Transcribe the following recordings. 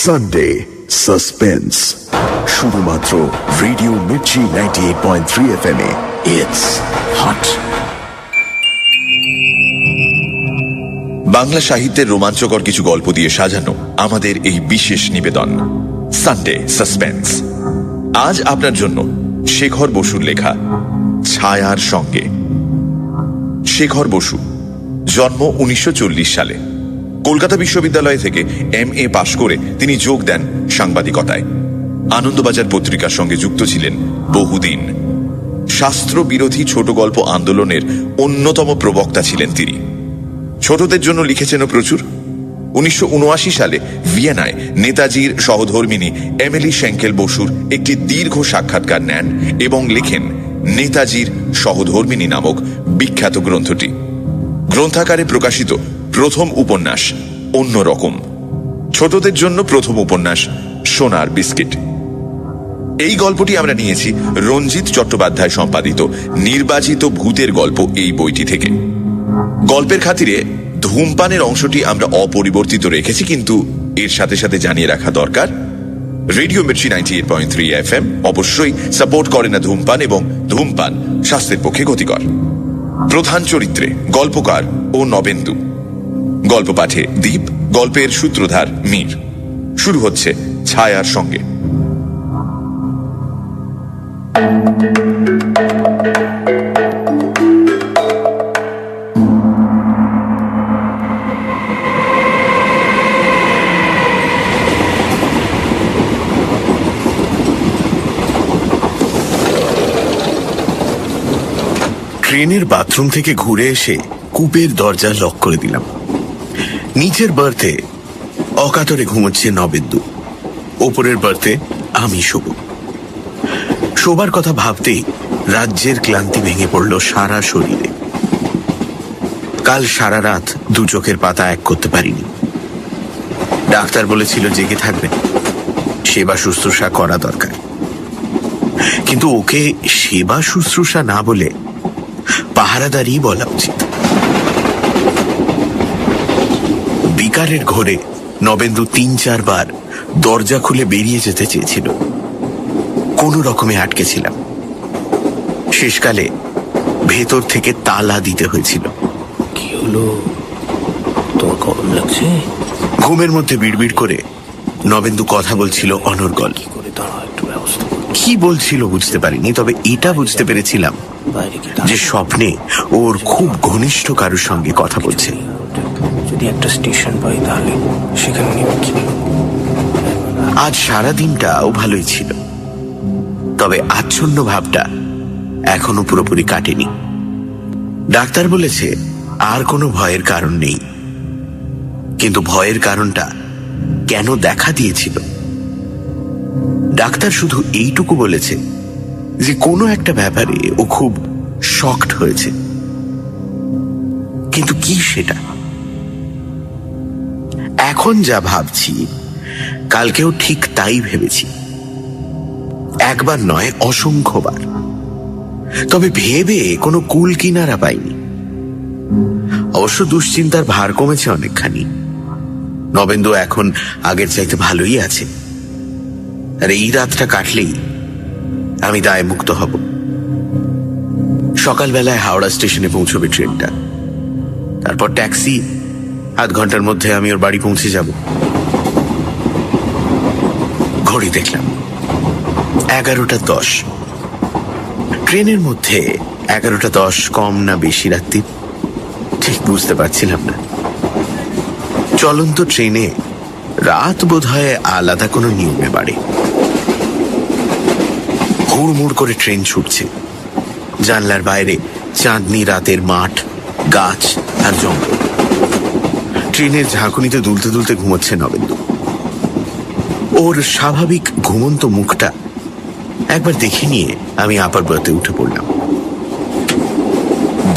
Sunday suspense শুধুমাত্র radio Mirchi 98.3 FM A it's hot. Bangla সাহিত্যের রোমাঞ্চকর কিছু গল্প দিয়ে সাজানো আমাদের এই বিশেষ নিবেদন সানডে সাসপেন্স। আজ আপনার জন্য শেখর বসুর লেখা ছায়ার সঙ্গে। শেখর বসু জন্ম 1940 সালে। কলকাতা বিশ্ববিদ্যালয় থেকে MA পাশ করে তিনি যোগ দেন সাংবাদিকতায়। আনন্দবাজার পত্রিকার সঙ্গে যুক্ত ছিলেন বহুদিন। শাস্ত্র বিরোধী ছোট গল্প আন্দোলনের অন্যতম প্রবক্তা ছিলেন তিনি। ছোটদের জন্য লিখেছেনও প্রচুর। 1979 সালে ভিয়েনায় নেতাজির সহধর্মিণী এমিলি শেঙ্কেল বসুর একটি দীর্ঘ সাক্ষাৎকার নেন এবং লেখেন নেতাজির সহধর্মিণী নামক বিখ্যাত গ্রন্থটি। গ্রন্থাকারে প্রকাশিত প্রথম উপন্যাস অন্যরকম। ছোটদের জন্য প্রথম উপন্যাস সোনার বিস্কিট। এই গল্পটি আমরা নিয়েছি রঞ্জিত চট্টোপাধ্যায় সম্পাদিত নির্বাচিত ভূতের গল্প এই বইটি থেকে। গল্পের খাতিরে ধূমপানের অংশটি আমরা অপরিবর্তিত রেখেছি, কিন্তু এর সাথে সাথে জানিয়ে রাখা দরকার রেডিও মির্চি 98.3 FM অবশ্যই সাপোর্ট করে না ধূমপান, এবং ধূমপান স্বাস্থ্যের পক্ষে ক্ষতিকর। প্রধান চরিত্রে গল্পকার ও নবেন্দু, গল্প পাঠে দীপ, গল্পের সূত্রধার মীর। শুরু হচ্ছে ছায়ার সঙ্গে। ট্রেনের বাথরুম থেকে ঘুরে এসে কূপের দরজা লক করে দিলাম। নিচের বার্থে অকাতরে ঘুমোচ্ছে নবেন্দু, ওপরের বার্থে আমি শোব। শোবার কথা ভাবতেই রাজ্যের ক্লান্তি ভেঙে পড়ল সারা শরীরে। কাল সারা রাত দু চোখের পাতা এক করতে পারিনি। ডাক্তার বলেছিল জেগে থাকবে, সেবা শুশ্রূষা করা দরকার। কিন্তু ওকে সেবা শুশ্রূষা না বলে পাহারাদারি বলা উচিত। বিকারের ঘোরে নবেন্দু 3-4 বার দরজা খুলে বেরিয়ে যেতে চেয়েছিল। কোনো রকমে আটকে ছিলাম। শেষকালে ভেতর থেকে তালা দিতে হয়েছিল। কি হলো, তোমার গরম লাগছে? ঘুমের মধ্যে বিড়বিড় করে নবেন্দু কথা বলছিল অনর্গল। কি বলছিল বুঝতে পারিনি, তবে এটা বুঝতে পেরেছিলাম যে স্বপ্নে ওর খুব ঘনিষ্ঠ কারোর সঙ্গে কথা বলছে। যদি একটা স্টেশন পাই তাহলে সেখানে নেমে কি। আজ সারাদিনটাও ভালোই ছিল, তবে আচ্ছন্ন ভাবটা এখনো পুরোপুরি কাটেনি। ডাক্তার বলেছে আর কোনো ভয়ের কারণ নেই, কিন্তু ভয়ের কারণটা কেন দেখা দিয়েছিল? ডাক্তার শুধু এইটুকু বলেছে যে কোনো একটা ব্যাপারে ও খুব শকড হয়েছে, কিন্তু কি সেটা? এখন যা ভাবছি কালকেও ঠিক তাই ভেবেছি, একবার নয় অসংখ্যবার। তবে ভেবে কোনো কুল কিনারা পাইনি। অবশ্য দুশ্চিন্তার ভার কমেছে অনেকখানি। নবেন্দু এখন আগের চাইতে ভালোই আছে, আর এই রাতটা কাটলেই আমি দায় মুক্ত হব। সকালবেলায় হাওড়া স্টেশনে পৌঁছবে ট্রেনটা, তারপর ট্যাক্সি। আধ ঘন্টার মধ্যে আমি ওর বাড়ি পৌঁছে যাব। ঘড়ি দেখলাম 11:10। ট্রেনের মধ্যে 11:10 কম না বেশি রাত্রি ঠিক বুঝতে পারছিলাম না। চলন্ত ট্রেনে রাত বোধহয় আলাদা কোনো নিয়মে বাড়ে। হুড়মুড় করে ট্রেন ছুটছে। জানলার বাইরে চাঁদনি রাতের মাঠ, গাছ আর জঙ্গল। ট্রেনের ঝাঁকুনিতে দুলতে দুলতে ঘুমোচ্ছে নবেন্দু। ওর স্বাভাবিক ঘুমন্ত মুখটা একবার দেখে নিয়ে আমি আপার বার্থে উঠে পড়লাম।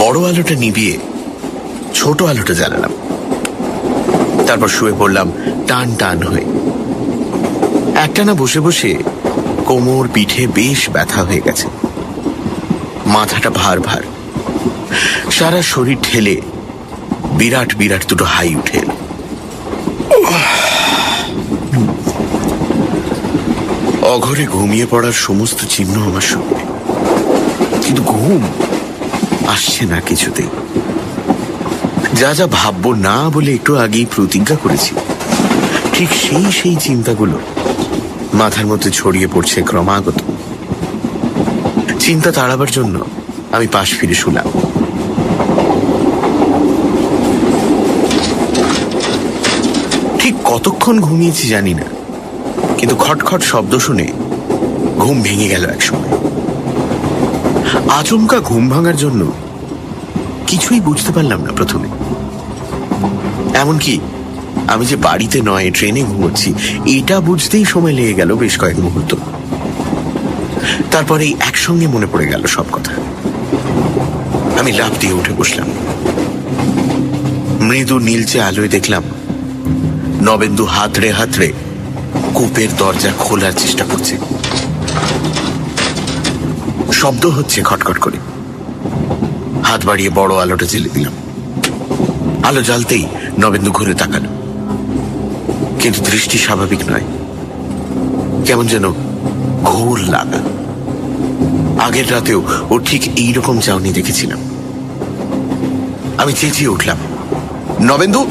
বড় আলোটা নিভিয়ে ছোট আলোটা জ্বালালাম। তারপর শুয়ে পড়লাম টান টান হয়ে। একটানা বসে বসে কোমর পিঠে বেশ ব্যথা হয়ে গেছে। মাথাটা ভার ভার, সারা শরীর ঠেলে বিরাট বিরাট দুটো হাই উঠে এলো। অঘরে ঘুমিয়ে পড়ার সমস্ত চিহ্ন আমার সামনে, কিন্তু ঘুম আসছে না কিছুতেই। যা যা ভাববো না বলে একটু আগেই প্রতিজ্ঞা করেছি, ঠিক সেই চিন্তাগুলো মাথার মধ্যে ছড়িয়ে পড়ছে ক্রমাগত। চিন্তা তাড়াবার জন্য আমি পাশ ফিরে শুলাম। ঠিক কতক্ষণ ঘুমিয়েছি জানি না, কিন্তু খটখট শব্দ শুনে ঘুম ভেঙে গেল একসময়। আচমকা ঘুম ভাঙার জন্য কিছুই বুঝতে পারলাম না প্রথমে। এমনকি আমি যে বাড়িতে নয়, ট্রেনে ঘুমোচ্ছি, এটা বুঝতেই সময় লেগে গেল বেশ কয়েক মুহূর্ত। তারপরে একসঙ্গে মনে পড়ে গেল সব কথা। আমি লাফ দিয়ে উঠে বসলাম। মৃদু নীলচে আলোয় দেখলাম নবেন্দু হাতড়ে কূপের দরজা খোলার চেষ্টা করছে। শব্দ হচ্ছে খটখট করে। হাত বাড়িয়ে বড় আলোটা জ্বেলে দিলাম। আলো জ্বালতেই নবেন্দু ঘুরে তাকালো, কিন্তু দৃষ্টি স্বাভাবিক নয়, কেমন যেন ঘোর লাগা। আগের রাতেও ও ঠিক এইরকম চাউনি দেখেছিলাম। আমি চেঁচিয়ে উঠলাম, নবেন্দু,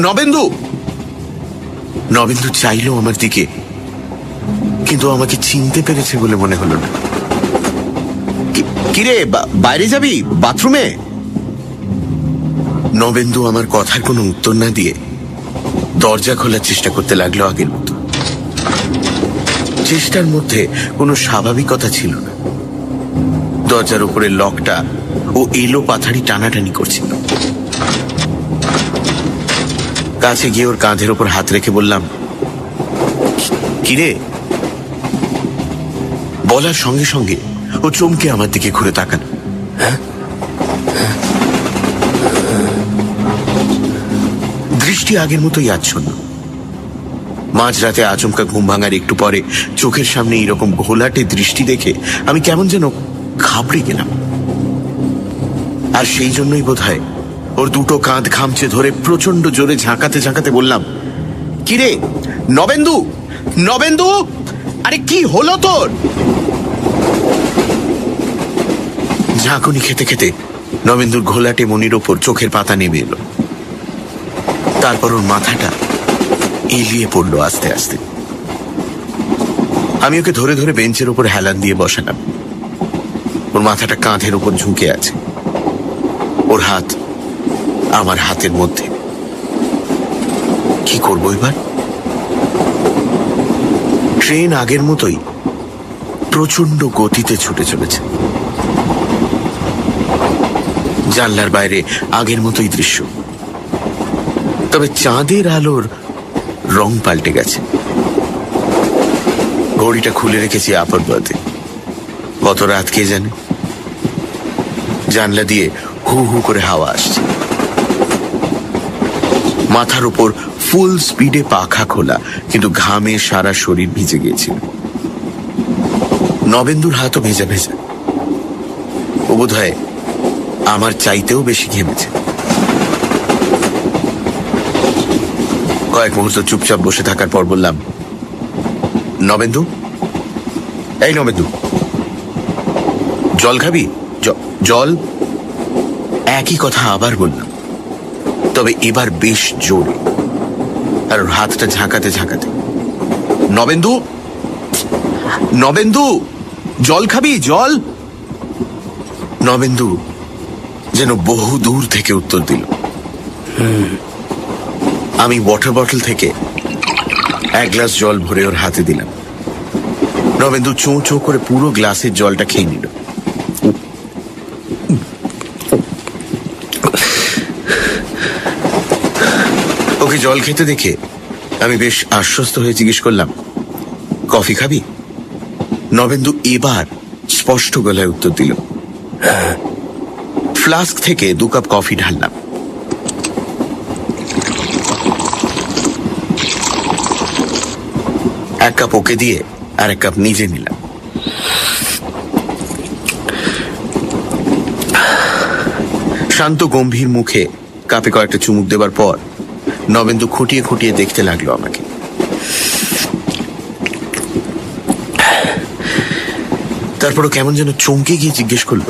নবেন্দু! নবেন্দু চাইলো আমার দিকে, কিন্তু আমাকে চিনতে পেরেছে বলে মনে হলো না। কিরে, বাইরে যাবি, বাথরুমে? নবেন্দু আমার কথার কোনো উত্তর না দিয়ে দরজা খোলার চেষ্টা করতে লাগলো আগের মতো। চেষ্টার মধ্যে কোনো স্বাভাবিকতা ছিল না। দরজার উপরে লকটা ও এলো পাথারি টানাটানি করছিল। কাছে গিয়ে ওর কাঁধের ওপর হাত রেখে বললাম, কিরে? বলার সঙ্গে সঙ্গে ও চমকে আমার দিকে ঘুরে তাকান। দৃষ্টি আগের মতোই আচ্ছন্ন। মাঝরাতে আচমকা ঘুম ভাঙার একটু পরে চোখের সামনে এইরকম ঘোলাটে দৃষ্টি দেখে আমি কেমন যেন ঘাবড়ে গেলাম। আর সেই জন্যই বোধহয় ওর দুটো কাঁধ খামচে ধরে প্রচন্ড জোরে ঝাঁকাতে বললাম, কিরে নবেন্দু, নবেন্দু! আরে কি হলো তোর? ঝাঁকুনি খেতে নবেন্দুর ঘোলাটে মনির ওপর চোখের পাতা নেমে এলো। তারপর ওর মাথাটা এলিয়ে পড়লো আস্তে আস্তে। আমি ওকে ধরে বেঞ্চের উপর হেলান দিয়ে বসালাম। ওর মাথাটা কাঁধের উপর ঝুঁকে আছে, ওর হাত আমার হাতের মধ্যে। কি করবো এবার? ট্রেন আগের মতোই প্রচন্ড গতিতে ছুটে চলেছে। জানলার বাইরে আগের মতোই দৃশ্য, তবে চাঁদের আলোর রং পাল্টে গেছে। ঘড়িটা খুলে রেখেছি আপার বাদে। কত রাত কে জানে। জানলা দিয়ে হু হু করে হাওয়া আসছে। মাথার উপর ফুল স্পিডে পাখা খোলা, কিন্তু ঘামে সারা শরীর ভিজে গিয়েছিল। নবেন্দুর হাতও ভেজা ভেজা। ও বোধহয় আমার চাইতেও বেশি ঘেমেছে। কয়েক মুহূর্ত চুপচাপ বসে থাকার পর বললাম, নবেন্দু, এই নবেন্দু, জল খাবি? জল? একই কথা আবার বললাম, তবে এবার বেশ জোরে, আর ওর হাতটা ঝাঁকাতে। নবেন্দু, নবেন্দু, জল খাবি? জল? নবেন্দু যেন বহু দূর থেকে উত্তর দিল। আমি ওয়াটার বটল থেকে এক গ্লাস জল ভরে ওর হাতে দিলাম। নবেন্দু চোঁ চোঁ করে পুরো গ্লাসের জলটা খেয়ে নিল। ওকে জল খেতে দেখে আমি বেশ আশ্বস্ত হয়ে জিজ্ঞেস করলাম, কফি খাবি? নবেন্দু এবার স্পষ্ট গলায় উত্তর দিল। ফ্লাস্ক থেকে 2 কাপ কফি ঢাললাম। এক কাপ ওকে দিয়ে আর 1 কাপ নিজে নিলাম। শান্ত গম্ভীর মুখে কাপে কয়েকটা চুমুক দেবার পর নবেন্দু খুঁটিয়ে দেখতে লাগলো আমাকে। তারপরও কেমন যেন চমকে গিয়ে জিজ্ঞেস করলো,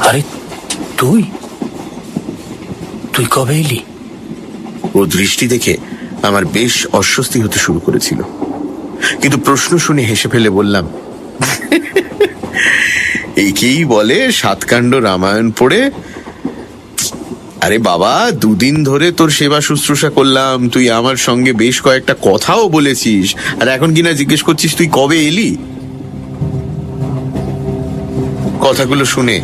আরে তুই তুই কবে এলি? ও দৃষ্টি দেখে আমার বেশ অস্বস্তি হতে শুরু করেছিল, কিন্তু প্রশ্ন শুনে হেসে ফেলে বললাম, একেই বলে সাতকাণ্ড রামায়ণ পড়ে। আরে বাবা, দুদিন ধরে তোর সেবা শুশ্রূষা করলাম, তুই আমার সঙ্গে বেশ কয়েকটা কথাও বলেছিস, আর এখন কিনা জিজ্ঞেস করছিস তুই কবে এলি। কথাগুলো শুনে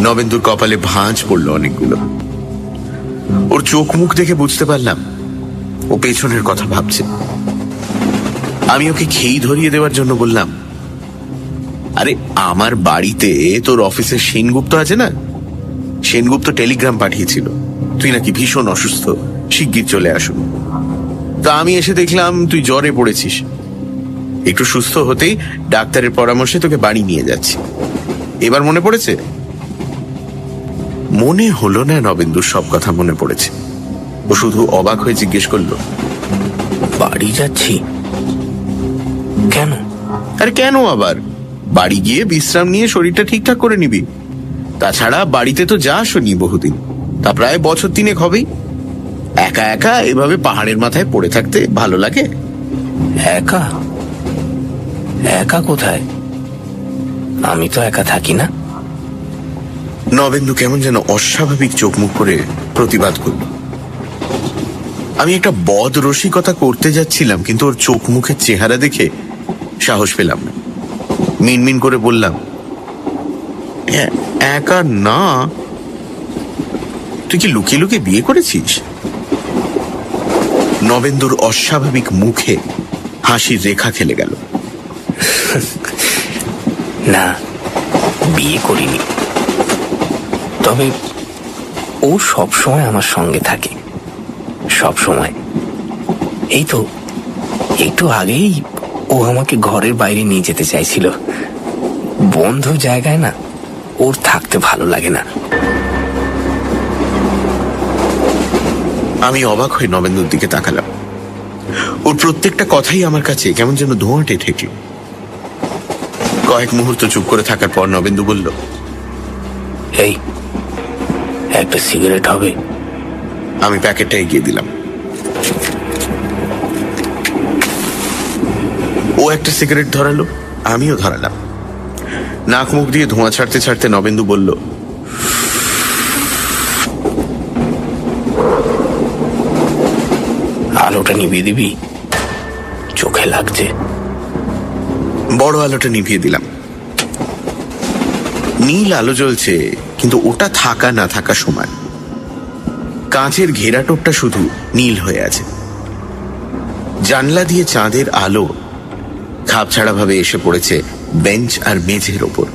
নবেন্দুর কপালে ভাঁজ পড়লো অনেকগুলো। ওর চোখ মুখ দেখে বুঝতে পারলাম ও পেছনের কথা ভাবছে। আমি ওকে খেই ধরিয়ে দেওয়ার জন্য বললাম, আরে আমার বাড়িতে তোর অফিসের সেনগুপ্ত আছে না, সেনগুপ্ত টেলিগ্রাম পাঠিয়েছিল তুই নাকি ভীষণ অসুস্থ, শিগগির চলে আসুন। তা আমি এসে দেখলাম তুই জ্বরে পড়েছিস, একটু সুস্থ হতেই ডাক্তারের পরামর্শে তোকে বাড়ি নিয়ে যাচ্ছি। এবার মনে পড়েছে? মনে হলো না নবেন্দুর সব কথা মনে পড়েছে। ও শুধু অবাক হয়ে জিজ্ঞেস করলো, বাড়ি যাচ্ছি কেন? আরে কেন আবার? বাড়ি গিয়ে বিশ্রাম নিয়ে শরীরটা ঠিকঠাক করে নিবি। তাছাড়া বাড়িতে তো যাসনি বহুদিন, তা প্রায় বছর 3 হবেই। একা একা এভাবে পাহাড়ের মাথায় পড়ে থাকতে ভালো লাগে? একা? একা কোথায়? আমি তো একা থাকি না। নবেন্দু কেমন যেন অস্বাভাবিক চোখ মুখ করে প্রতিবাদ করল। আমি একটা বদ রসিকতা করতে যাচ্ছিলাম, কিন্তু ওর চোখ মুখের চেহারা দেখে সাহস পেলাম না। মিনমিন করে বললাম, একা না। তুই কি লুকিয়ে লুকিয়ে বিয়ে করেছিস? নবেন্দুর অস্বাভাবিক মুখে হাসির রেখা খেলে গেল। না, বিয়ে করিনি, তবে ও সব সময় আমার সঙ্গে থাকে, সব সময়। এই তো একটু আগেই ও আমাকে ঘরের বাইরে নিয়ে যেতে চাইছিল। বন্ধ জায়গায় না ওর থাকতে ভালো লাগে না। আমি অবাক হয়ে নবেন্দুর দিকে তাকালাম। ওর প্রত্যেকটা কথাই আমার কাছে কেমন যেন ধোঁয়াটে ঠেকল। কয়েক মুহূর্ত চুপ করে থাকার পর নবেন্দু বলল, এই একটা সিগারেট হবে? আমি প্যাকেটটা এগিয়ে দিলাম। ও একটা সিগারেট ধরালো, আমিও ধরালাম। নাক মুখ দিয়ে ধোঁয়া ছাড়তে ছাড়তে নবেন্দু বলল, আলোটা নিভিয়ে দিবি, চোখে লাগছে। বড় আলোটা নিভিয়ে দিলাম। নীল আলো জ্বলছে, কিন্তু ওটা থাকা না থাকা সমান। কাঁচের ঘেরাটোপটা শুধু নীল হয়ে আছে। জানলা দিয়ে চাঁদের আলো খাপছাড়া ভাবে এসে পড়েছে বেঞ্চ আর মেঝের ওপর।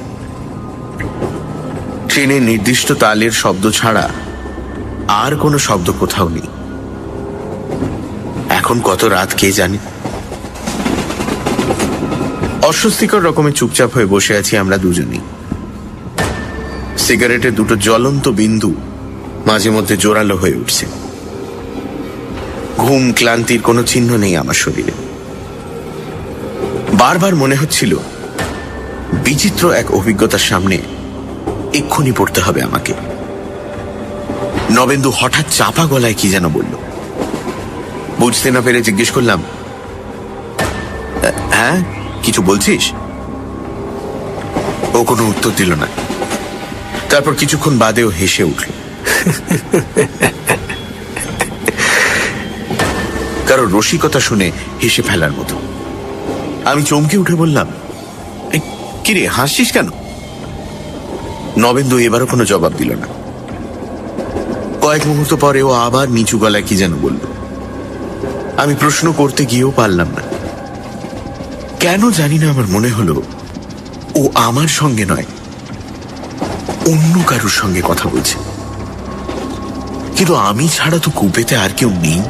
ট্রেনের নির্দিষ্ট তালের শব্দ ছাড়া আর কোনো শব্দ কোথাও নেই। এখন কত রাত কে জানে। অস্বস্তিকর রকমের চুপচাপ হয়ে বসে আছি আমরা দুজনেই। সিগারেটের দুটো জ্বলন্ত বিন্দু মাঝে মধ্যে জোরালো হয়ে উঠছে। ঘুম ক্লান্তির কোনো চিহ্ন নেই আমার শরীরে। বারবার মনে হচ্ছিল বিচিত্র এক অভিজ্ঞতার সামনে এক্ষুনি পড়তে হবে আমাকে। নবেন্দু হঠাৎ চাপা গলায় কি যেন বলল। বুঝতে না পেরে জিজ্ঞেস করলাম, হ্যাঁ কিছু বলছিস? ও কোনো উত্তর দিল না। তারপর কিছুক্ষণ বাদেও হেসে উঠল, কারো রসিকতা শুনে হেসে ফেলার মতো। আমি চমকে উঠে বললাম, কিরে হাসছিস কেন? নবেন্দু এবারও কোনো জবাব দিল না। কয়েক মুহূর্ত পরে ও আবার নিচু গলায় কি যেন বলল। আমি প্রশ্ন করতে গিয়েও পারলাম না। কেন জানি না আমার মনে হলো ও আমার সঙ্গে নয়, অন্য কারোর সঙ্গে কথা বলছে। কিন্তু আমি ছাড়া তো কুপেতে আর কেউ নেই।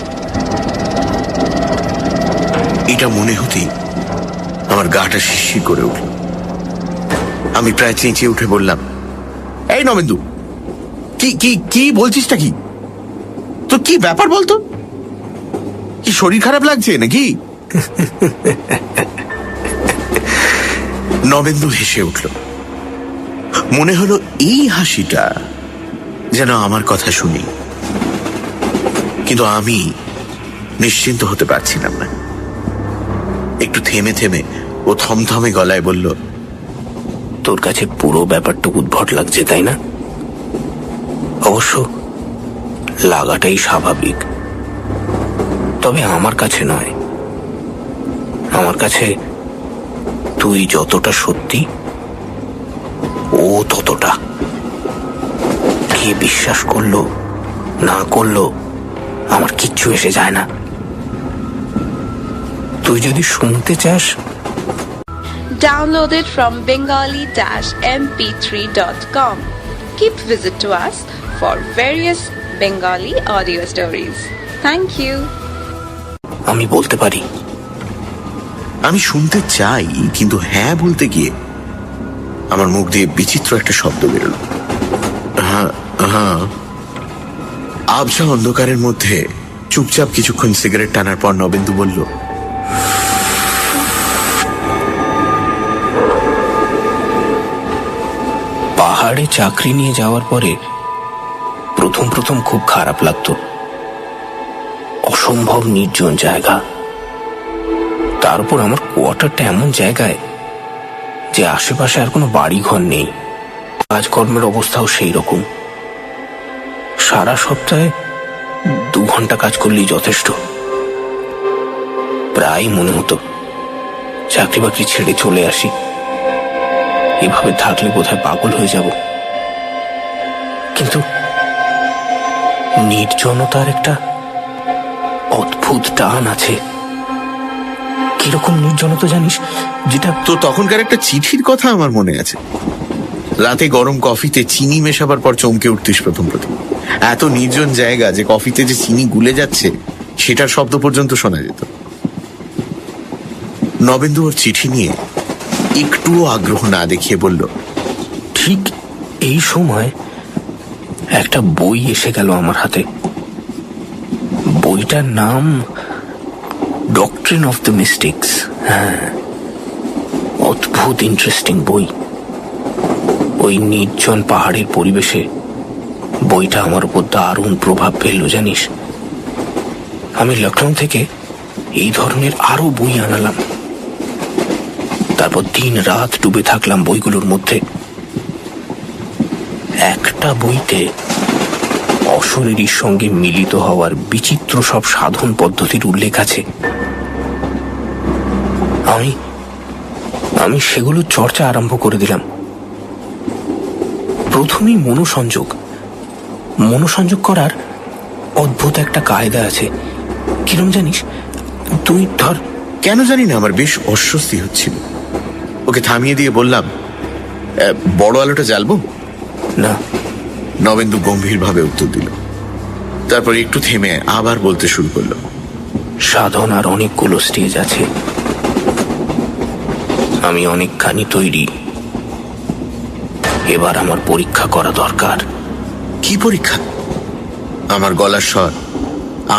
এটা মনে হতেই আমার গাটা শিরশির করে উঠল। আমি প্রায় চেঁচিয়ে উঠে বললাম, এই নবেন্দু, কি কি কি বলছিসটা কি? তো কি ব্যাপার বলতো? কি শরীর খারাপ লাগছে নাকি? নবেন্দু হেসে উঠল। মনে হলো এই হাসিটা যেন আমার কথা শুনি, কিন্তু আমি নিশ্চিন্ত হতে পারছিলাম না। একটু থেমে থেমে ও থমথমে গলায় বলল, তোর কাছে পুরো ব্যাপারটা উদ্ভট লাগছে, তাই না? অবশ্য লাগাটাই স্বাভাবিক, তবে আমার কাছে নয়। আমার কাছে তুই যতটা সত্যি, ও ততটা। কে বিশ্বাস করলো না করলো আমার কিচ্ছু এসে যায় না। তুই যদি শুনতে চাস, Downloaded from bengali-mp3.com. Keep visit to us for various Bengali audio stories. Thank you. আমি বলতে পারি। আমি শুনতে চাই, কিন্তু হ্যাঁ বলতে গিয়ে আমার মুখ দিয়ে বিচিত্র একটা শব্দ বেরোল। হ্যাঁ হ্যাঁ। আবছা অন্ধকারের মধ্যে চুপচাপ কিছুক্ষণ সিগারেট টানার পর নবেন্দু বলল, পাহাড়ে চাকরি নিয়ে যাওয়ার পরে প্রথম প্রথম খুব খারাপ লাগতো। অসম্ভব নির্জন জায়গা, তার উপর আমার কোয়ার্টারটা এমন জায়গায় যে আশেপাশে আর কোনো বাড়ি ঘর নেই। কাজকর্মের অবস্থাও সেই রকম। সারা সপ্তাহে 2 ঘন্টা কাজ করলেই যথেষ্ট। প্রায় মনে হতো চাকরি বাকরি ছেড়ে চলে আসি, এভাবে থাকলে বোধহয় পাগল হয়ে যাব। কিন্তু নির্জনতার একটা অদ্ভুত টান আছে। কিরকম নির্জনতা জানিস? যেটা তো তখনকার একটা চিঠির কথা আমার মনে আছে। রাতে গরম কফিতে চিনি মেশাবার পর চমকে উঠতিস প্রথম। এত নির্জন জায়গা যে কফিতে যে চিনি গুলে যাচ্ছে সেটার শব্দ পর্যন্ত শোনা যেত। নবেন্দু ওর চিঠি নিয়ে একটুও আগ্রহ না দেখিয়ে বলল, ঠিক এই সময় একটা বই এসে গেল আমার হাতে। বইটার নাম ডক্ট্রিন অফ দ্য মিস্টিক্স। হ্যাঁ, অদ্ভুত ইন্টারেস্টিং বই। ওই নির্জন পাহাড়ের পরিবেশে বইটা আমার উপর দারুণ প্রভাব ফেলল জানিস। আমি লখনৌ থেকে এই ধরনের আরো বই আনালাম। তারপর দিন রাত ডুবে থাকলাম বইগুলোর মধ্যে। একটা বইতে অশরীরীর সঙ্গে মিলিত হওয়ার বিচিত্র সব সাধন পদ্ধতির উল্লেখ আছে। আমি সেগুলো চর্চা আরম্ভ করে দিলাম। প্রথমেই মনোসংযোগ করার অদ্ভুত একটা কায়দা আছে। কিরম জানিস? তুই ধর। কেন জানি না আমার বেশ অস্বস্তি হচ্ছিল। ওকে থামিয়ে দিয়ে বললাম, বড় আলোটা জ্বালবো? না। নবেন্দু গম্ভীরভাবে উত্তর দিল। তারপর একটু থেমে আবার বলতে শুরু করলো, সাধনার অনেকগুলো স্টেজ আছে। আমি অনেকখানি তৈরি। এবার আমার পরীক্ষা করা দরকার। কি পরীক্ষা? আমার গলার স্বর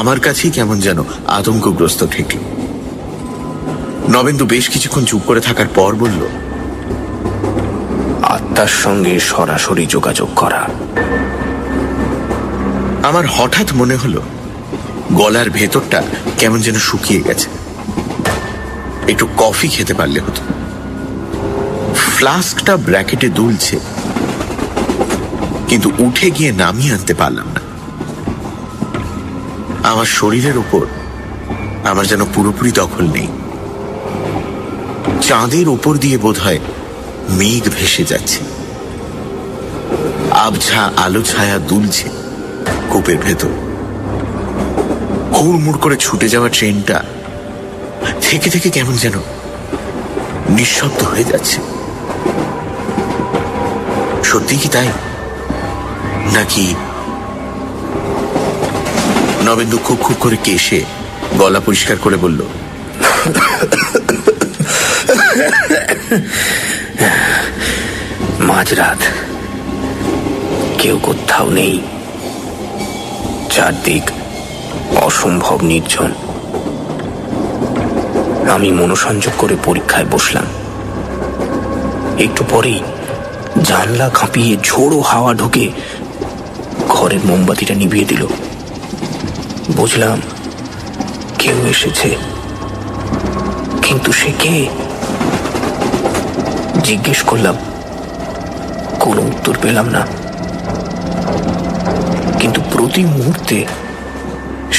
আমার কাছেই কেমন যেন আতঙ্কগ্রস্ত ঠেকল। নবেন্দু বেশ কিছুক্ষণ চুপ করে থাকার পর বলল, আত্মার সঙ্গে সরাসরি যোগাযোগ করা। আমার হঠাৎ মনে হলো গলার ভেতরটা কেমন যেন শুকিয়ে গেছে। একটু কফি খেতে পারলে হতো। ফ্লাস্কটা ব্র্যাকেটে দুলছে, কিন্তু উঠে গিয়ে নামিয়ে আনতে পারলাম না। আমার শরীরের উপর আমার যেন পুরোপুরি দখল নেই। চাঁদের উপর দিয়ে বোধহয় মেঘ ভেসে যাচ্ছে। আবছা আলো ছায়া দুলছে কূপের ভেতর। হুড়মুড় করে ছুটে যাওয়া ট্রেনটা থেকে থেকে কেমন যেন নিঃশব্দ হয়ে যাচ্ছে। সত্যি কি তাই, নাকি? নবেন্দু খুব খুব করে কেশে গলা পরিষ্কার করে বলল, মাঝরাত, কেউ কোথাও নেই। চারদিক অসম্ভব নির্জন। আমি মনোসংযোগ করে পরীক্ষায় বসলাম। একটু পরেই জানলা কাঁপিয়ে ঝোড়ো হাওয়া ঢুকে ঘরের মোমবাতিটা নিভিয়ে দিল। বুঝলাম কেউ এসেছে, কিন্তু সে কে? জিজ্ঞেস করলাম, কোনো উত্তর পেলাম না। কিন্তু প্রতি মুহূর্তে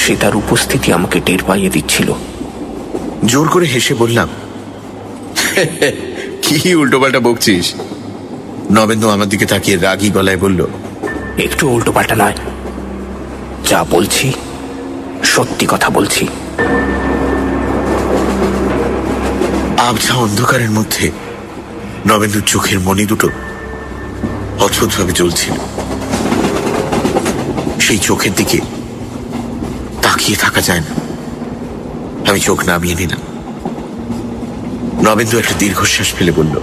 সে তার উপস্থিতি আমাকে টের পাইয়ে দিচ্ছিল। জোর করে হেসে বললাম, কি উল্টোপাল্টা বকছিস? নবেন্দু আমার দিকে তাকিয়ে রাগী গলায় বলল, একটু উল্টো পাল্টা নয়, যা বলছি সত্যি কথা বলছি। আবছা অন্ধকারের মধ্যে নবেন্দুর চোখের মণি দুটো অদ্ভুতভাবে জ্বলছিল। সেই চোখের দিকে তাকিয়ে থাকা যায় না। আমি চোখ নামিয়ে নিলাম। নবেন্দু একটা দীর্ঘশ্বাস ফেলে বলল,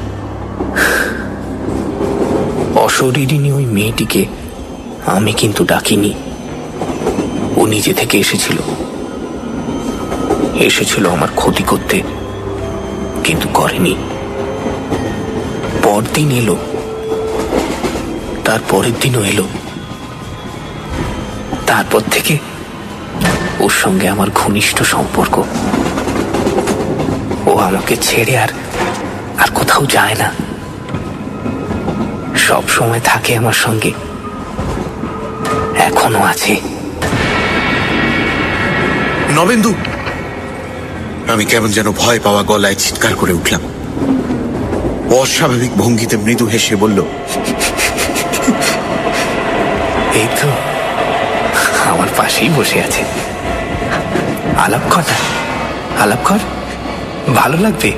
অশরীরিনী ওই মেয়েটিকে আমি কিন্তু ডাকিনি, ও নিজে থেকে এসেছিল আমার ক্ষতি করতে, কিন্তু করেনি। পরদিন এলো, তার পরের দিনও এলো। তারপর থেকে ওর সঙ্গে আমার ঘনিষ্ঠ সম্পর্ক। ও আমাকে ছেড়ে আর কোথাও যায় না, সব সময় থাকে আমার সঙ্গে, এখনো আছে। নবেন্দু! আমি কেমন যেন ভয় পাওয়া গলায় চিৎকার করে উঠলাম। অস্বাভাবিক ভঙ্গিতে মৃদু হেসে বলল, এই তো আমার পাশেই বসে আছে। আলাপ কর, ভালো লাগবে।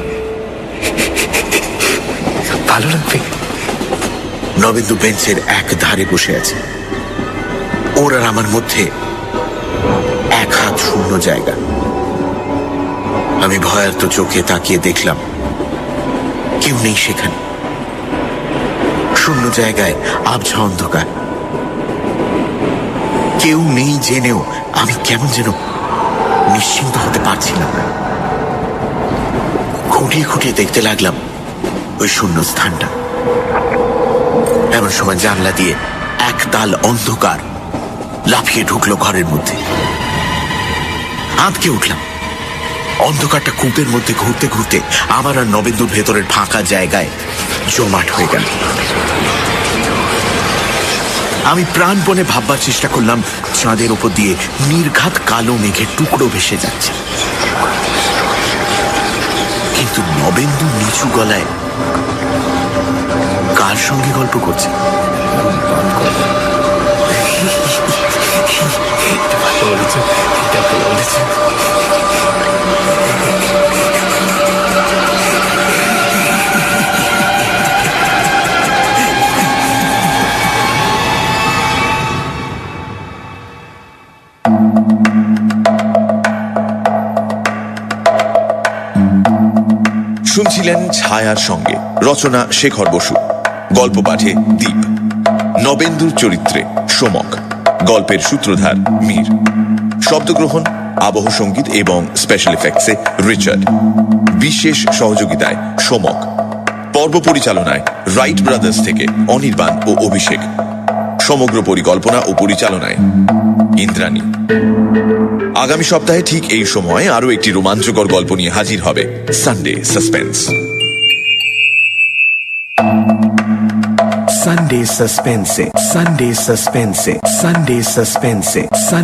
নবেন্দু বেঞ্চের এক ধারে বসে আছে। ওর আর আমার মধ্যে এক হাত শূন্য জায়গা। আমি ভয়ার্ত চোখে তাকিয়ে দেখলাম কেউ নেই সেখানে। শূন্য জায়গায় আবছা অন্ধকার। কেউ নেই জেনেও আমি কেমন যেন নিশ্চিন্ত হতে পারছিলাম না। খুঁটিয়ে খুঁটিয়ে দেখতে লাগলাম ওই শূন্য স্থানটা। এমন সময় জানলা দিয়ে একতাল অন্ধকার লাফিয়ে ঢুকলো ঘরের মধ্যে। আঁতকে উঠলাম। অন্ধকারটা কূপের মধ্যে ঘুরতে ঘুরতে আমার আর নবেন্দুর ভেতরের ফাঁকা জায়গায় জমাট হয়ে গেল। আমি প্রাণপণে ভাববার চেষ্টা করলাম চাঁদের ওপর দিয়ে নির্ঘাত কালো মেঘের টুকরো ভেসে যাচ্ছে, কিন্তু নবেন্দু নিচু গলায় কার সঙ্গে গল্প করছে? শুনছিলেন ছায়ার সঙ্গে, রচনা শেখর বসু, গল্প পাঠে দীপ, নবেন্দুর চরিত্রে সোমক, গল্পের সূত্রধার মীর, শব্দগ্রহণ, আবহ সঙ্গীত এবং স্পেশাল এফেক্টসে রিচার্ড, বিশেষ সহযোগিতায় সোমক, পর্ব পরিচালনায় রাইট ব্রাদার্স থেকে অনির্বাণ ও অভিষেক, সমগ্র পরিকল্পনা ও পরিচালনায় ইন্দ্রাণী। আগামী সপ্তাহে ঠিক এই সময় আরো একটি রোমাঞ্চকর গল্প নিয়ে হাজির হবে Sunday suspense. Sunday Suspense, Sunday Suspense, Sunday Suspense, Sunday